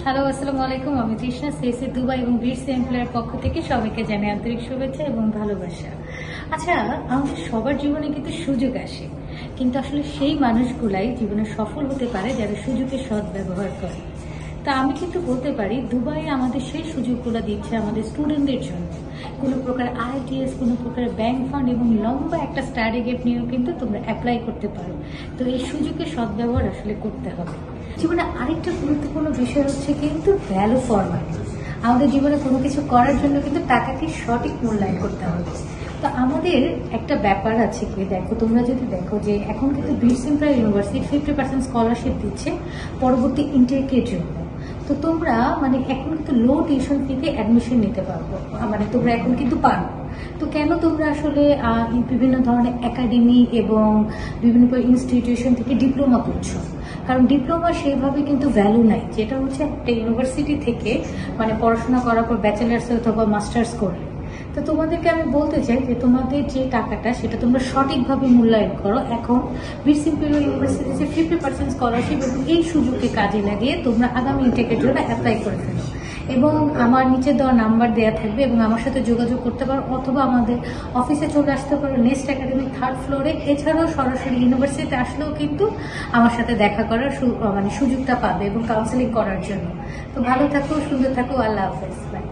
Hello, আসসালামু আলাইকুম। আমি তৃষ্ণা সিএসি দুবাই এবং বিটস এমপ্লয়ের পক্ষ থেকে সবাইকে জানাই আন্তরিক শুভেচ্ছা এবং ভালোবাসা। আচ্ছা, আমাদের সবার জীবনে কিন্তু সুযোগ আসে, কিন্তু আসলে সেই মানুষগুলাই জীবনে সফল হতে পারে যারা সুযোগের সৎ ব্যবহার করে। তা আমি কিন্তু বলতে পারি দুবাই আমাদের সেই সুযোগগুলো দিচ্ছে আমাদের স্টুডেন্টদের জন্য। কোনো প্রকার আইটিএস, কোনো প্রকার ব্যাংক ফান্ড এবং লম্বা একটা স্টাডি গ্যাপ নিয়েও কিন্তু তোমরা অ্যাপ্লাই করতে পারো। তো এই সুযোগের সদ্ব্যবহার আসলে করতে হবে। জীবনে আরেকটা গুরুত্বপূর্ণ বিষয় হচ্ছে কিন্তু ভ্যালু ফর মানি। আমাদের জীবনে কোনো কিছু করার জন্য কিন্তু টাকাকে সঠিক মূল্যায়ন করতে হবে। তো আমাদের একটা ব্যাপার আছে কি, দেখো তোমরা যদি দেখো যে এখন কিন্তু বিটস এমপ্লয় ইউনিভার্সিটি 50% স্কলারশিপ দিচ্ছে পরবর্তী ইনটেকের জন্য। তো তোমরা এখন কিন্তু লো টিউশন ফিতে অ্যাডমিশন নিতে পারবো, তোমরা এখন কিন্তু পারো। তো কেন তোমরা আসলে বিভিন্ন ধরনের একাডেমি এবং বিভিন্ন ইনস্টিটিউশন থেকে ডিপ্লোমা করছো? কারণ ডিপ্লোমা সেইভাবে কিন্তু ভ্যালু নাই, যেটা হচ্ছে একটা ইউনিভার্সিটি থেকে পড়াশোনা করার পর ব্যাচেলার্স অথবা মাস্টার্স করে। তো তোমাদেরকে আমি বলতে চাই যে তোমাদের যে টাকাটা সেটা তোমরা সঠিকভাবে মূল্যায়ন করো। এখন বিটস এমপ্লয় ইউনিভার্সিটি যে 50% স্কলারশিপ এবং এই সুযোগকে কাজে লাগিয়ে তোমরা আগামী ইনটেকের জন্য অ্যাপ্লাই করে ফেলো। এবং আমার নিচে দেওয়া নাম্বার দেওয়া থাকবে এবং আমার সাথে যোগাযোগ করতে পারো, অথবা আমাদের অফিসে চলে আসতে পারো নেক্সট একাডেমি 3rd ফ্লোরে। এছাড়াও সরাসরি ইউনিভার্সিটিতে আসলেও কিন্তু আমার সাথে দেখা করার সুযোগটা পাবে এবং কাউন্সেলিং করার জন্য। তো ভালো থাকো, সুন্দর থাকো, আল্লাহ হাফেজ, বাই।